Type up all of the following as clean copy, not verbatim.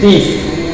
30।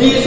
30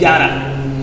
11,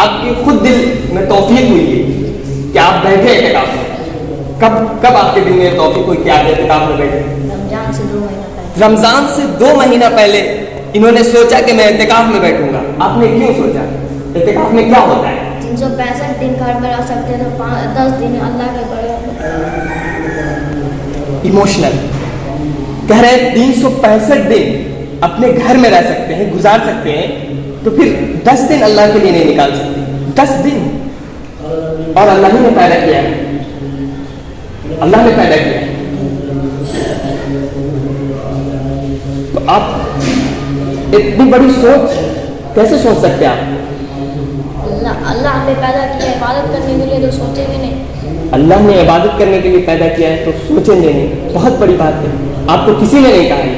آپ کی خود دل میں توفیق ہوئی ہے کہ آپ بیٹھے اعتکاف میں؟ کب آپ کے دل میں توفیق ہوئی کہ آپ اعتکاف میں بیٹھے؟ رمضان سے 2 مہینہ پہلے. رمضان سے 2 مہینہ پہلے انہوں نے سوچا کہ میں اعتکاف میں بیٹھوں گا. آپ نے کیوں سوچا؟ اعتکاف میں کیا ہوتا ہے؟ 365 دن گھر میں رہ سکتے ہیں تو 10 دن اللہ کے بڑے ایموشنل کہہ رہے ہیں 365 دن اپنے گھر میں رہ سکتے ہیں، گزار سکتے ہیں، تو پھر 10 دن اللہ کے لیے نہیں نکال سکتے؟ 10 دن، اور اللہ ہی نے پیدا کیا ہے، اللہ نے پیدا کیا ہے. تو آپ اتنی بڑی سوچ کیسے سوچ سکتے ہیں آپ؟ اللہ ہمیں پیدا کیا عبادت کرنے کے لیے، تو سوچیں گے نہیں. اللہ نے عبادت کرنے کے لیے پیدا کیا ہے تو سوچیں گے نہیں. بہت بڑی بات ہے. آپ کو کسی نے نہیں کہا ہے،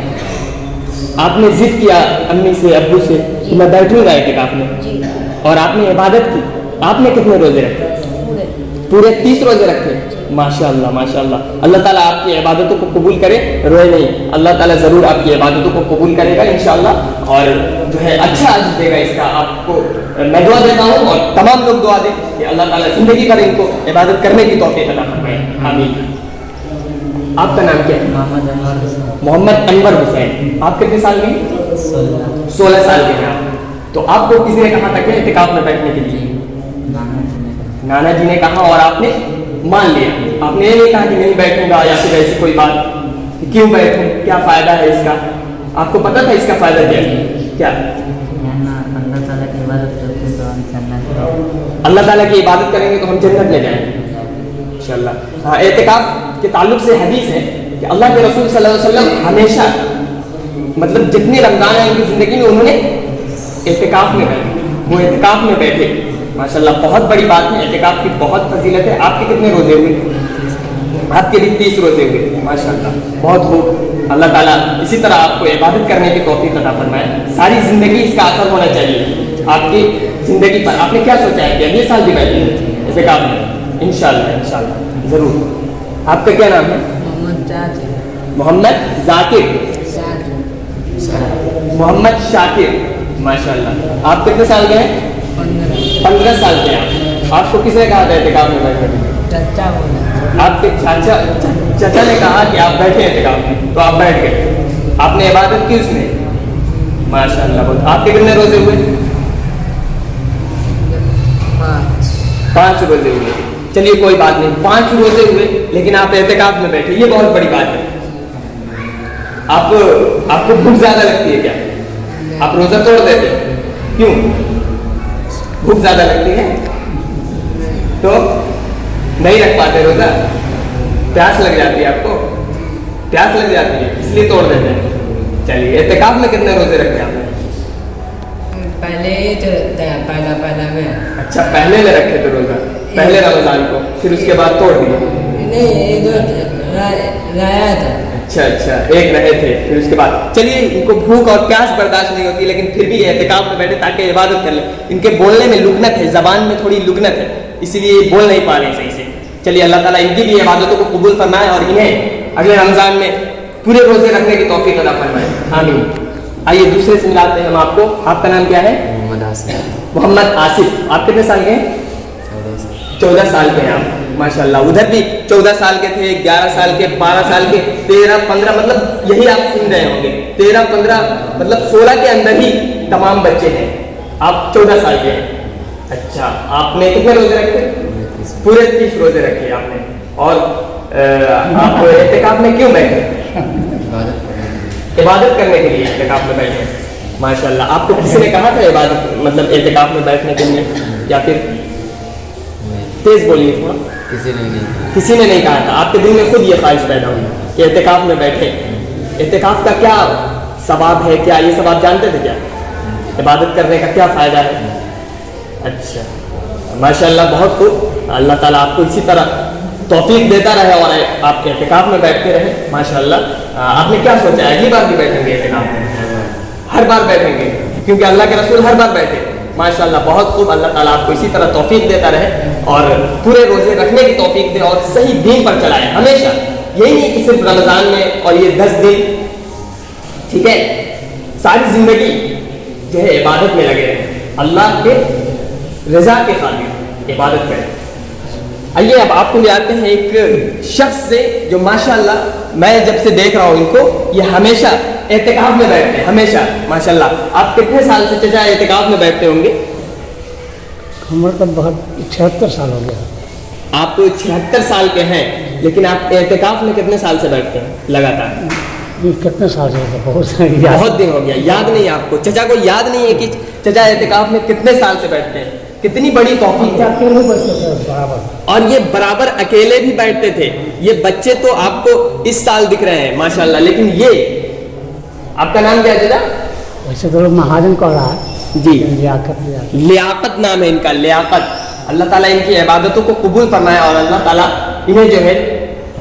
آپ نے ضد کیا امی سے ابو سے کہ میں بیٹھوں گا اعتکاف میں، جی اور آپ نے عبادت کی. آپ نے کتنے روزے رکھے؟ پورے 30 روزے رکھے. ماشاء اللہ ماشاء اللہ. اللہ تعالیٰ آپ کی عبادتوں کو قبول کرے. روئے نہیں، اللہ تعالیٰ ضرور آپ کی عبادتوں کو قبول کرے گا انشاءاللہ، اور جو ہے اچھا عجر دے گا اس کا. آپ کو میں دعا دیتا ہوں اور تمام لوگ دعا دیں کہ اللہ تعالیٰ زندگی بھر ان کو عبادت کرنے کی توفیق عطا فرمائے. آمین. آپ کا نام کیا ہے؟ محمد انور حسین. محمد انور حسین. آپ کتنے سال کے ہیں؟ 16 سال کے ہیں آپ. تو آپ کو کسی نے کہا تھا کہ اعتکاف میں بیٹھنے کے لیے؟ نانا جی نے کہا اور آپ نے مان لیا. آپ نے یہ نہیں کہا کہ نہیں بیٹھوں گا یا پھر ایسی کوئی بات کہ کیوں بیٹھوں، کیا فائدہ ہے اس کا؟ آپ کو پتا تھا اس کا فائدہ کیا ہے؟ کیا؟ اللہ تعالیٰ کی عبادت کرتے ہیں تو ہم جنت، اللہ تعالیٰ کی عبادت کریں گے تو ہم جنت لے جائیں گے انشاءاللہ. ہاں، اعتکاف کے تعلق سے حدیث ہے کہ اللہ کے رسول صلی اللہ علیہ وسلم ہمیشہ مطلب جتنی رمضان ہے ان کی زندگی میں انہوں نے اعتکاف میں بیٹھے. وہ اعتکاف میں بیٹھے. ماشاءاللہ بہت بڑی بات ہے. اعتکاف کی بہت فضیلت ہے. آپ کے کتنے روزے ہوئے؟ آپ کے بھی 30 روزے ہوئے. ماشاءاللہ بہت خوب. اللہ تعالیٰ اسی طرح آپ کو عبادت کرنے کی توفیق عطا فرمائے. ساری زندگی اس کا اثر ہونا چاہیے آپ کی زندگی پر. آپ نے کیا سوچا ہے کہ اگلے سال بھی بیٹھیں گے اعتکاف میں؟ انشاءاللہ انشاءاللہ ضرور. آپ کا کیا نام ہے؟ محمد ذاکر. محمد شاکر. ماشاءاللہ. آپ کتنے سال کے ہیں؟ 15 سال کے ہیں. آپ کو کس نے کہا تھا اعتکاف میں بیٹھنے؟ آپ کے چچا نے کہا کہ آپ بیٹھے اعتکاف میں تو آپ بیٹھ گئے. آپ نے عبادت کی اس میں. ماشاءاللہ بہت. آپ کے کتنے روزے ہوئے؟ 5 روزے ہوئے. چلیے کوئی بات نہیں، 5 روزے ہوئے لیکن آپ اعتکاف میں بیٹھے، یہ بہت بڑی بات ہے. آپ کو بھوک زیادہ لگتی ہے کیا؟ آپ روزہ توڑ دیتے؟ کیوں؟ بھوک زیادہ لگتی ہے تو نہیں رکھ پاتے روزہ؟ پیاس لگ جاتی ہے آپ کو؟ پیاس لگ جاتی ہے اس لیے توڑ دیتے ہیں. چلیے، اعتکاف میں کتنے روزے رکھے آپ نے؟ پہلے ہی تو پہلا میں. اچھا، پہلے لے رکھے تھے روزہ پہلے رمضان کو، پھر اس کے بعد توڑ دیے؟ نہیں، رہا تھا. اچھا، ایک رہے تھے پھر اس کے بعد. چلیے، ان کو بھوک اور پیاس برداشت نہیں ہوتی لیکن پھر بھی اعتکاف میں بیٹھے تاکہ عبادت کر لیں. ان کے بولنے میں لکنت ہے، زبان میں تھوڑی لکنت ہے، اسی لیے بول نہیں پا رہے صحیح سے. چلیے، اللہ تعالیٰ ان کی بھی عبادتوں کو قبول فرمائے اور انہیں اگلے رمضان میں پورے روزے رکھنے کی توفیق عطا فرمائے. آمین. آئیے دوسرے سے ملاتے ہیں ہم آپ کو. آپ کا نام کیا ہے؟ محمد آصف. آپ کتنے سال کے ہیں؟ 14 سال کے ہیں آپ. ماشاءاللہ. ادھر بھی 14 سال کے تھے، 11 سال کے، 12 سال کے، 13 15 مطلب یہی آپ سن رہے ہوں گے. 13 15 مطلب 16 کے اندر ہی تمام بچے ہیں. آپ 14 سال کے ہیں. اچھا، آپ نے کتنے روزے رکھے؟ پورے 30 روزے رکھے آپ نے. اور آپ اعتکاف میں کیوں بیٹھے؟ عبادت کرنے کے لیے اعتکاف میں بیٹھے. ماشاءاللہ. آپ کو کسی نے کہا تھا عبادت مطلب اعتکاف میں بیٹھنے کے لیے، یا پھر تیز بولیے تھوڑا؟ کسی نے نہیں کہا تھا. آپ کے دل میں خود یہ خواہش پیدا ہوئی کہ اعتکاف میں بیٹھے. اعتکاف کا کیا ثواب ہے؟ کیا یہ سب آپ جانتے تھے کیا؟ عبادت کرنے کا کیا فائدہ ہے؟ اچھا، ماشاءاللہ بہت خوب. اللہ تعالیٰ آپ کو اسی طرح توفیق دیتا رہے اور آپ کے اعتکاف میں بیٹھتے رہے. ماشاءاللہ. آپ نے کیا سوچا ہے اگلی بار بھی بیٹھیں گے اعتکاف میں؟ ہر بار بیٹھیں گے کیونکہ اللہ کے رسول ہر بار بیٹھے. ماشاءاللہ بہت خوب. اللہ تعالیٰ آپ کو اسی طرح توفیق دیتا رہے اور پورے روزے رکھنے کی توفیق دے اور صحیح دین پر چلائے ہمیشہ. یہی نہیں کہ صرف رمضان میں اور یہ 10 دن. ٹھیک ہے، ساری زندگی جو ہے عبادت میں لگے رہیں, اللہ کے رضا کے خاطر عبادت کریں. آئیے اب آپ کو لے آتے ہیں ایک شخص سے جو ماشاءاللہ میں جب سے دیکھ رہا ہوں ان کو, یہ ہمیشہ اعتکاف میں بیٹھتے ہیں, ہمیشہ ماشاءاللہ. آپ کتنے سال سے چچا اعتکاف میں بیٹھتے ہوں گے؟ عمر تو بہت 76 سال ہو گیا. آپ 76 سال کے ہیں, لیکن آپ اعتکاف میں کتنے سال سے بیٹھتے ہیں لگاتار؟ کتنے سال سے بہت بہت دن ہو گیا, یاد نہیں ہے آپ کو؟ چچا کو یاد نہیں ہے کہ چچا اعتکاف میں کتنے سال سے بیٹھتے ہیں؟ کتنی بڑی توفیق ہے. اور یہ برابر اکیلے بھی بیٹھتے تھے. یہ بچے تو آپ کو اس سال دکھ رہے ہیں ماشاءاللہ, لیکن یہ آپ کا نام کیا ہے چچا؟ ویسے تو لوگ مہاجن کو رہا ہے جی, لیاقت لیاقت نام ہے ان کا, لیاقت. اللہ تعالیٰ ان کی عبادتوں کو قبول فرمائے اور اللہ تعالیٰ انہیں جو ہے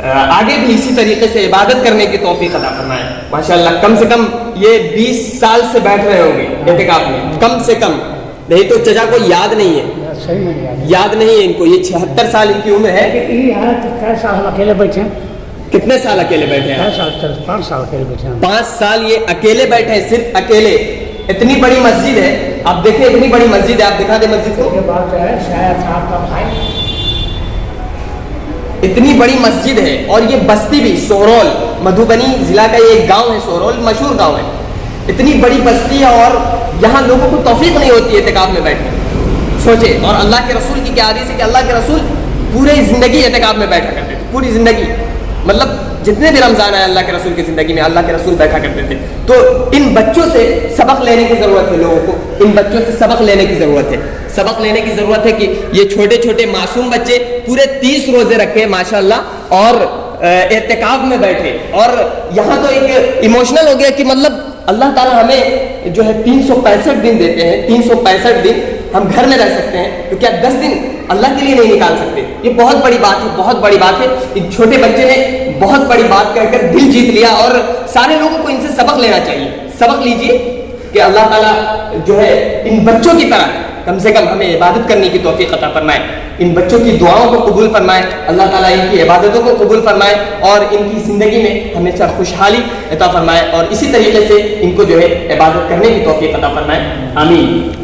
آگے بھی اسی طریقے سے عبادت کرنے کی توفیق عطا فرمائے ماشاءاللہ. کم سے کم یہ 20 سال سے بیٹھ رہے ہوں گے اعتکاف میں, کم سے کم. نہیں تو چچا کو یاد نہیں ہے, صحیح نہیں یاد نہیں ہے ان کو. یہ 76 سال ان کی عمر ہے. کئی سال اکیلے بیٹھے ہیں. کتنے سال اکیلے بیٹھے ہیں؟ 5 سال اکیلے بیٹھے ہیں. 5 سال یہ اکیلے بیٹھے ہیں, صرف اکیلے. اتنی بڑی مسجد ہے, آپ دیکھیں اتنی بڑی مسجد ہے, آپ دکھا دیں مسجد کو. بات جو ہے شاید آپ کا بھائی اتنی بڑی مسجد ہے, اور یہ بستی بھی سورول, مدھوبنی ضلع کا یہ ایک گاؤں ہے سورول, مشہور گاؤں ہے. اتنی بڑی بستی ہے اور یہاں لوگوں کو توفیق نہیں ہوتی ہے اعتکاف میں بیٹھنے. سوچے, اور اللہ کے رسول کی کیا حدیث ہے کہ اللہ کے رسول پوری زندگی اعتکاف میں بیٹھا کرتے تھے, پوری زندگی. مطلب جتنے بھی رمضان آئے اللہ کے رسول کی زندگی میں اللہ کے رسول بیٹھا کرتے تھے. تو ان بچوں سے سبق لینے کی ضرورت ہے لوگوں کو, ان بچوں سے سبق لینے کی ضرورت ہے. سبق لینے کی ضرورت ہے کہ یہ چھوٹے چھوٹے معصوم بچے پورے 30 روزے رکھے ماشاءاللہ, اور اعتکاف میں بیٹھے. اور یہاں تو ایک ایموشنل ہو گیا کہ مطلب اللہ تعالیٰ ہمیں جو ہے 365 دن دیتے ہیں, 365 دن ہم گھر میں رہ سکتے ہیں, تو کیا 10 دن اللہ کے لیے نہیں نکال سکتے؟ یہ بہت بڑی بات ہے, بہت بڑی بات ہے. ایک چھوٹے بچے نے بہت بڑی بات کہہ کر دل جیت لیا, اور سارے لوگوں کو ان سے سبق لینا چاہیے. سبق لیجئے کہ اللہ تعالیٰ جو ہے ان بچوں کی طرح کم سے کم ہمیں عبادت کرنے کی توفیق عطا فرمائے, ان بچوں کی دعاؤں کو قبول فرمائے, اللہ تعالیٰ ان کی عبادتوں کو قبول فرمائے, اور ان کی زندگی میں ہمیشہ خوشحالی عطا فرمائے, اور اسی طریقے سے ان کو جو ہے عبادت کرنے کی توفیق عطا فرمائے. آمین.